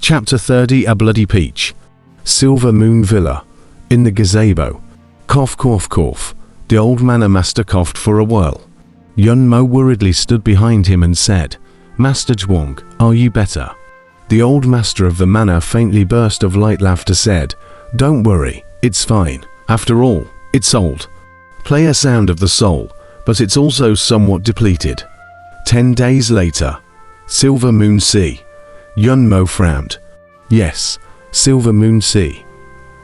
Chapter 30. A Bloody Peach. Silver Moon Villa. In the gazebo. Cough, cough, cough. The old manor master coughed for a while. Yun Mo worriedly stood behind him and said, "Master Zhuang, are you better?" The old master of the manor faintly burst of light laughter said, "Don't worry, it's fine. After all, it's old. Play a sound of the soul, but it's also somewhat depleted." 10 days later. Silver Moon Sea. Yun Mo frowned. Yes, Silver Moon Sea.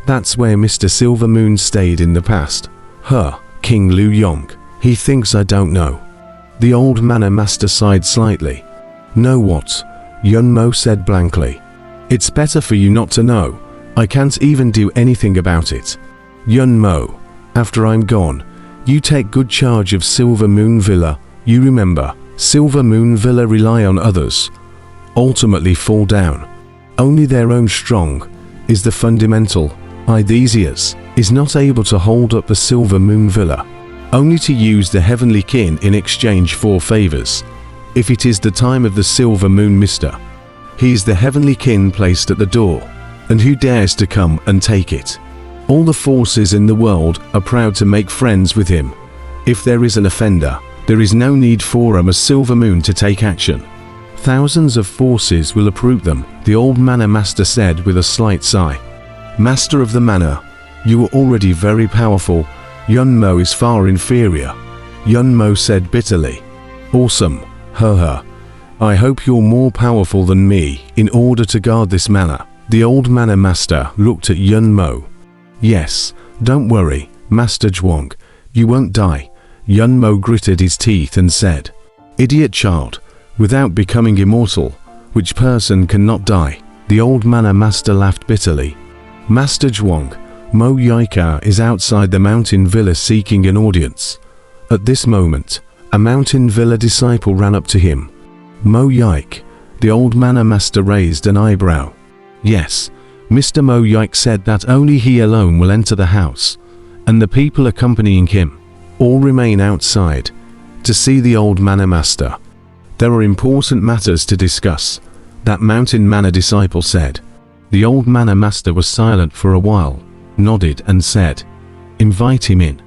That's where Mr. Silver Moon stayed in the past. King Lu Yong. He thinks I don't know. The old manor master sighed slightly. "Know what?" Yun Mo said blankly. "It's better for you not to know. I can't even do anything about it. Yun Mo, after I'm gone, you take good charge of Silver Moon Villa. You remember, Silver Moon Villa rely on others. Ultimately fall down. Only their own strong is the fundamental. Theseus is not able to hold up the Silver Moon Villa, only to use the heavenly kin in exchange for favors. If it is the time of the Silver Moon Mister, he is the heavenly kin placed at the door, and who dares to come and take it? All the forces in the world are proud to make friends with him. If there is an offender, there is no need for a Silver Moon to take action. Thousands of forces will uproot them," the old manor master said with a slight sigh. "Master of the manor, you are already very powerful. Yun Mo is far inferior." Yun Mo said bitterly. "Awesome, I hope you're more powerful than me in order to guard this manor." The old manor master looked at Yun Mo. "Yes, don't worry, Master Zhuang, you won't die." Yun Mo gritted his teeth and said, "Idiot child, without becoming immortal, which person cannot die?" The old manor master laughed bitterly. "Master Zhuang, Mo Yaika is outside the mountain villa seeking an audience." At this moment, a mountain villa disciple ran up to him. "Mo Yaik?" The old manor master raised an eyebrow. "Yes, Mr. Mo Yaik said that only he alone will enter the house, and the people accompanying him all remain outside to see the old manor master. There are important matters to discuss," that mountain manor disciple said. The old manor master was silent for a while, nodded and said, "Invite him in."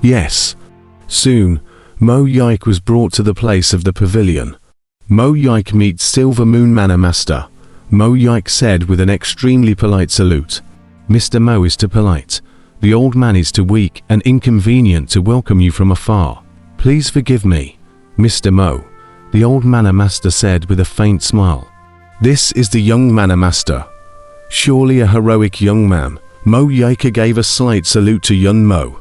Yes. Soon, Mo Yaik was brought to the place of the pavilion. "Mo Yaik meets Silver Moon Manor Master," Mo Yaik said with an extremely polite salute. "Mr. Mo is too polite. The old man is too weak and inconvenient to welcome you from afar. Please forgive me, Mr. Mo," the old manor master said with a faint smile. "This is the young manor master. Surely a heroic young man." Mo Yaika gave a slight salute to Yun Mo.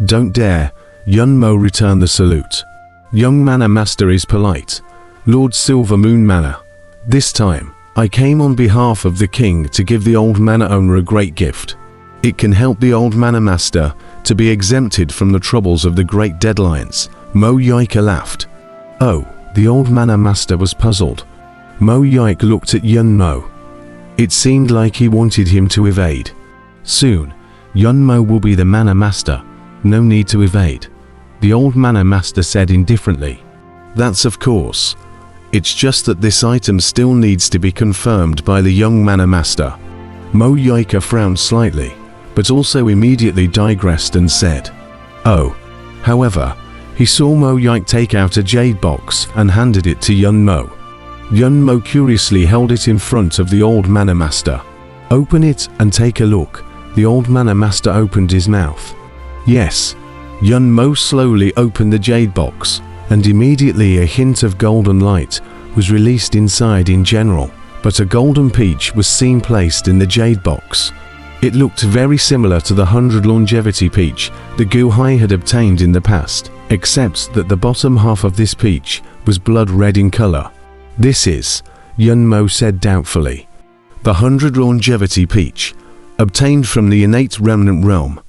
"Don't dare," Yun Mo returned the salute. "Young manor master is polite. Lord Silver Moon Manor. This time, I came on behalf of the king to give the old manor owner a great gift. It can help the old manor master to be exempted from the troubles of the great deadlines." Mo Yaika laughed. "Oh," the old manor master was puzzled. Mo Yaik looked at Yun Mo. It seemed like he wanted him to evade. "Soon, Yun Mo will be the manor master. No need to evade," the old manor master said indifferently. "That's of course. It's just that this item still needs to be confirmed by the young manor master." Mo Yaika frowned slightly, but also immediately digressed and said, "Oh." However, he saw Mo Yaik take out a jade box and handed it to Yun Mo. Yun Mo curiously held it in front of the old manor master. "Open it and take a look." The old manor master opened his mouth. "Yes." Yun Mo slowly opened the jade box, and immediately a hint of golden light was released inside in general, but a golden peach was seen placed in the jade box. It looked very similar to the 100 longevity peach the Gu Hai had obtained in the past, except that the bottom half of this peach was blood red in color. "This is," Yun Mo said doubtfully, "the 100 longevity peach, obtained from the innate remnant realm.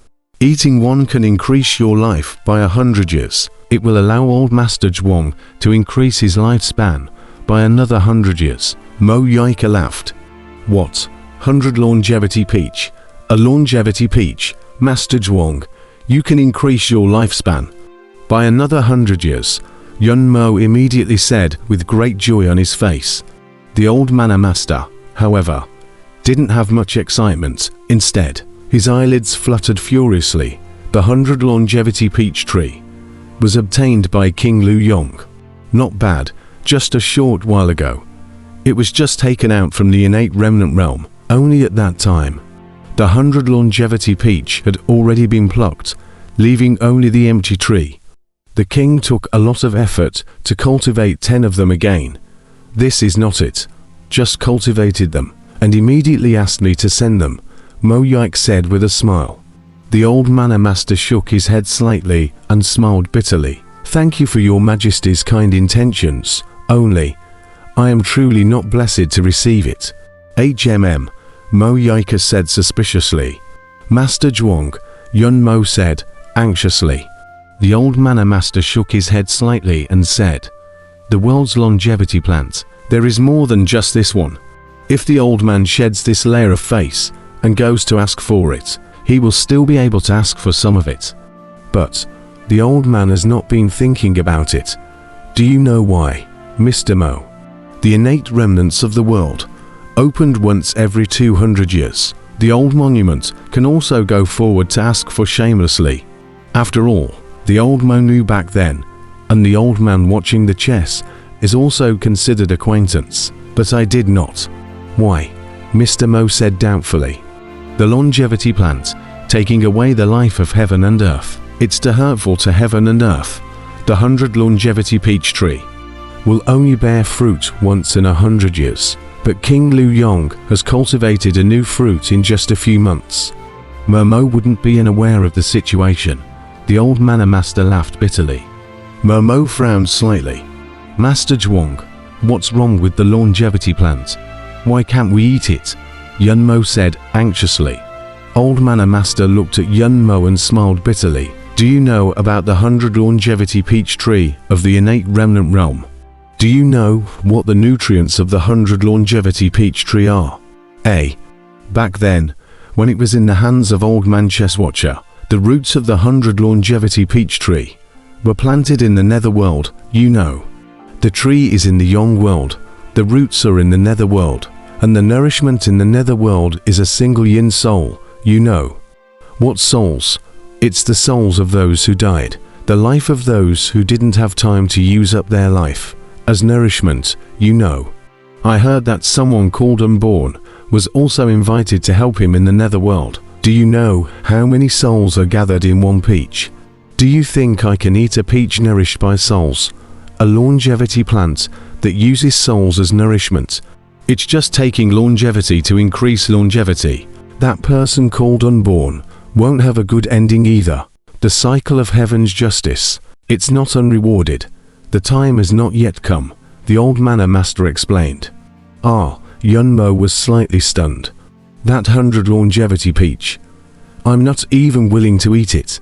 Eating one can increase your life by 100 years. It will allow old Master Zhuang to increase his lifespan by another 100 years. Mo Yaika laughed. "What? 100 longevity peach? A longevity peach? Master Zhuang, you can increase your lifespan by another 100 years. Yun Mo immediately said with great joy on his face. The old manor master, however, didn't have much excitement. Instead, his eyelids fluttered furiously. The 100 longevity peach tree was obtained by King Lu Yong. Not bad, just a short while ago. It was just taken out from the innate remnant realm. Only at that time, the 100 longevity peach had already been plucked, leaving only the empty tree. The king took a lot of effort to cultivate 10 of them again. This is not it. Just cultivated them, and immediately asked me to send them, Mo Yike said with a smile. The old Mana Master shook his head slightly and smiled bitterly. Thank you for your Majesty's kind intentions, only I am truly not blessed to receive it. Mo Yike said suspiciously. Master Zhuang, Yun Mo said, anxiously. The old Mana Master shook his head slightly and said, the world's longevity plant, there is more than just this one. If the old man sheds this layer of face and goes to ask for it, he will still be able to ask for some of it. But the old man has not been thinking about it. Do you know why, Mr. Mo? The innate remnants of the world, opened once every 200 years. The old monument can also go forward to ask for shamelessly. After all, the old Mo knew back then, and the old man watching the chess is also considered acquaintance. But I did not. Why? Mr. Mo said doubtfully. The longevity plant, taking away the life of heaven and earth. It's too hurtful to heaven and earth. The 100 longevity peach tree will only bear fruit once in 100 years. But King Lu Yong has cultivated a new fruit in just a few months. Momo wouldn't be unaware of the situation. The old Mana Master laughed bitterly. Momo frowned slightly. Master Zhuang, what's wrong with the longevity plant? Why can't we eat it? Yun Mo said anxiously. Old Mana Master looked at Yun Mo and smiled bitterly. Do you know about the 100 longevity peach tree of the innate remnant realm? Do you know what the nutrients of the 100 longevity peach tree are? Back then, when it was in the hands of Old Man Chesswatcher, the roots of the 100 longevity peach tree were planted in the netherworld, you know. The tree is in the Yong world, the roots are in the netherworld, and the nourishment in the netherworld is a single yin soul, you know. What souls? It's the souls of those who died, the life of those who didn't have time to use up their life as nourishment, you know. I heard that someone called Unborn was also invited to help him in the netherworld. Do you know how many souls are gathered in one peach? Do you think I can eat a peach nourished by souls? A longevity plant that uses souls as nourishment. It's just taking longevity to increase longevity. That person called Unborn won't have a good ending either. The cycle of heaven's justice. It's not unrewarded. The time has not yet come, the old Mana Master explained. Yun Mo was slightly stunned. That 100 longevity peach. I'm not even willing to eat it.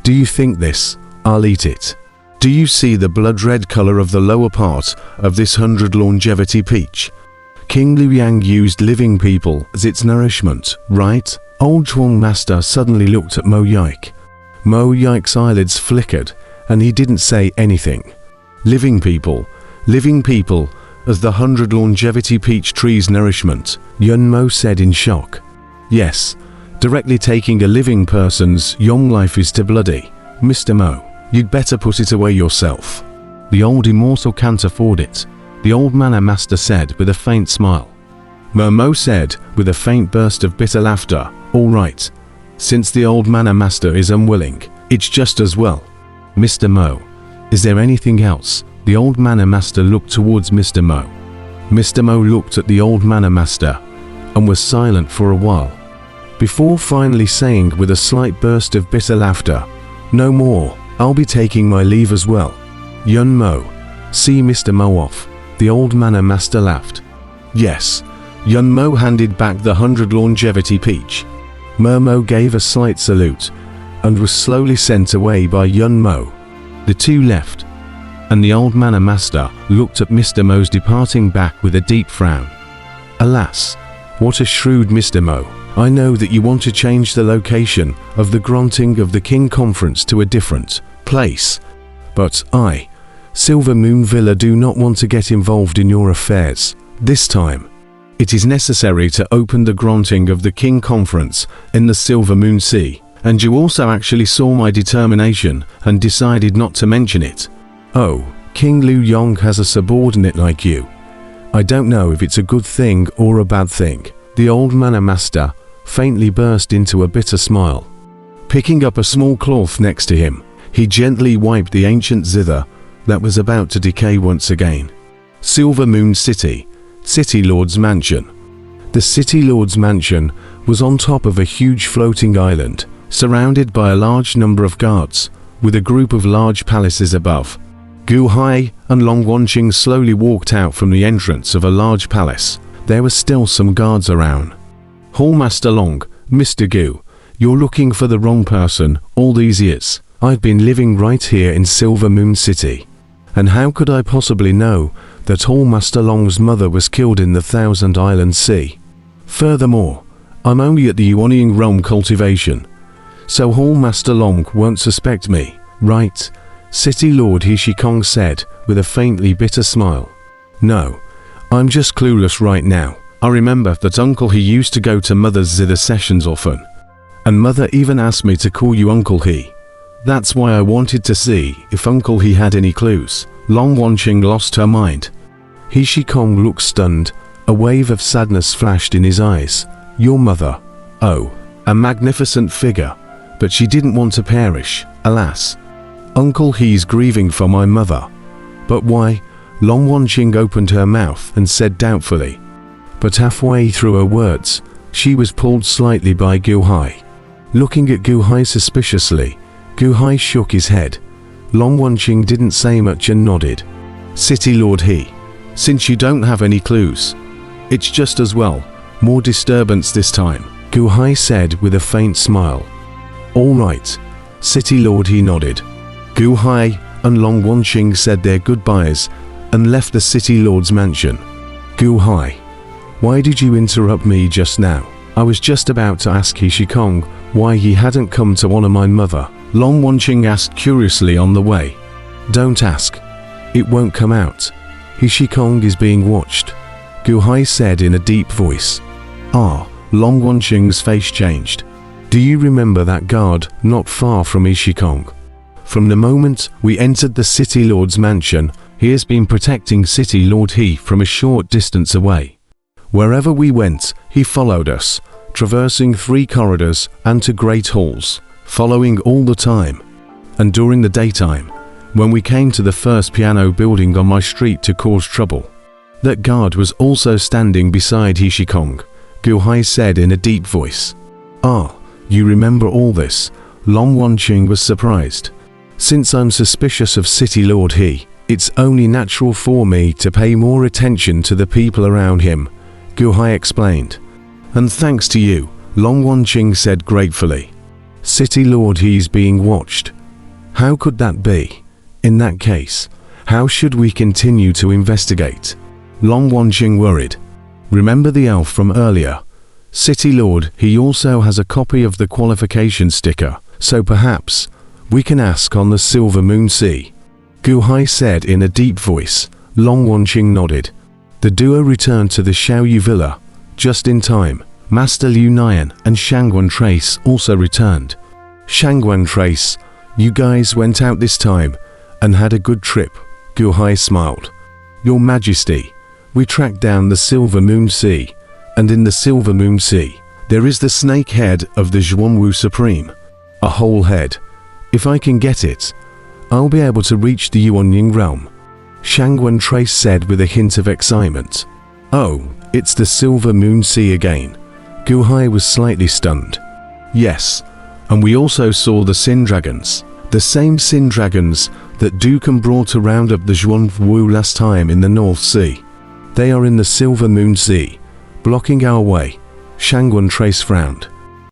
Do you think this? I'll eat it. Do you see the blood red color of the lower part of this 100 longevity peach? King Liu Yang used living people as its nourishment, right? Old Zhuang Master suddenly looked at Mo Yike. Mo Yike's eyelids flickered, and he didn't say anything. Living people as the 100 longevity peach tree's nourishment, Yun Mo said in shock. Yes, directly taking a living person's young life is too bloody. Mr. Mo, you'd better put it away yourself. The old Immortal can't afford it, the old Mana Master said with a faint smile. Mo said with a faint burst of bitter laughter, all right. Since the old Mana Master is unwilling, it's just as well. Mr. Mo, is there anything else? The old Mana Master looked towards Mr. Mo. Mr. Mo looked at the old Mana Master and was silent for a while, before finally saying with a slight burst of bitter laughter, no more, I'll be taking my leave as well. Yun Mo, see Mr. Mo off. The old Mana Master laughed. Yes. Yun Mo handed back the 100 longevity peach. Mo gave a slight salute and was slowly sent away by Yun Mo. The two left, and the old Mana Master looked at Mr. Mo's departing back with a deep frown. Alas, what a shrewd Mr. Mo. I know that you want to change the location of the granting of the King Conference to a different place, but I, Silver Moon Villa, do not want to get involved in your affairs this time. It is necessary to open the granting of the King Conference in the Silver Moon Sea, and you also actually saw my determination and decided not to mention it. Oh, King Liu Yong has a subordinate like you. I don't know if it's a good thing or a bad thing." The old manor master faintly burst into a bitter smile. Picking up a small cloth next to him, he gently wiped the ancient zither that was about to decay once again. Silver Moon City, City Lord's Mansion. The City Lord's Mansion was on top of a huge floating island, surrounded by a large number of guards, with a group of large palaces above. Gu Hai and Long Wanqing slowly walked out from the entrance of a large palace. There were still some guards around. "Hallmaster Long, Mr. Gu, you're looking for the wrong person all these years. I've been living right here in Silver Moon City. And how could I possibly know that Hallmaster Long's mother was killed in the Thousand Island Sea? Furthermore, I'm only at the Yuanying realm cultivation, so Hallmaster Long won't suspect me, right?" City Lord He Shikong said with a faintly bitter smile. "No, I'm just clueless right now. I remember that Uncle He used to go to Mother's zither sessions often, and Mother even asked me to call you Uncle He. That's why I wanted to see if Uncle He had any clues." Long Wanqing lost her mind. He Shikong looked stunned. A wave of sadness flashed in his eyes. "Your mother? Oh, a magnificent figure, but she didn't want to perish, alas. Uncle He's grieving for my mother. But why?" Long Wanqing opened her mouth and said doubtfully. But halfway through her words, she was pulled slightly by Gu Hai. Looking at Gu Hai suspiciously, Gu Hai shook his head. Long Wanqing didn't say much and nodded. "City Lord He, since you don't have any clues, it's just as well. More disturbance this time," Gu Hai said with a faint smile. "All right." City Lord He nodded. Gu Hai and Long Wanqing said their goodbyes and left the City Lord's mansion. "Gu Hai, why did you interrupt me just now? I was just about to ask He Shikong why he hadn't come to honor my mother," Long Wanqing asked curiously on the way. "Don't ask. It won't come out. He Shikong is being watched," Gu Hai said in a deep voice. "Ah," Long Wanqing's face changed. "Do you remember that guard not far from He Shikong? From the moment we entered the City Lord's mansion, he has been protecting City Lord He from a short distance away. Wherever we went, he followed us, traversing 3 corridors and to great halls, following all the time. And during the daytime, when we came to the first piano building on my street to cause trouble, that guard was also standing beside He Shikong," Gu Hai said in a deep voice. "Ah, you remember all this?" Long Wanqing was surprised. "Since I'm suspicious of City Lord He, it's only natural for me to pay more attention to the people around him," Gu Hai explained. "And thanks to you," Long Wanqing said gratefully. "City Lord He's being watched. How could that be? In that case, how should we continue to investigate?" Long Wanqing worried. "Remember the elf from earlier? City Lord He also has a copy of the qualification sticker, so perhaps we can ask on the Silver Moon Sea," Gu Hai said in a deep voice. Long Wanqing nodded. The duo returned to the Xiaoyu villa just in time. Master Liu Nian and Shangguan Trace also returned. "Shangguan Trace, you guys went out this time and had a good trip," Gu Hai smiled. "Your Majesty, we tracked down the Silver Moon Sea, and in the Silver Moon Sea, there is the snake head of the Zhuanwu Supreme. A whole head. If I can get it, I'll be able to reach the Yuanying realm," Shangguan Trace said with a hint of excitement. "Oh, it's the Silver Moon Sea again." Gu Hai was slightly stunned. "Yes, and we also saw the Sin Dragons. The same Sin Dragons that Dukan brought to round up the Zhuanwu last time in the North Sea. They are in the Silver Moon Sea, blocking our way," Shangguan Trace frowned.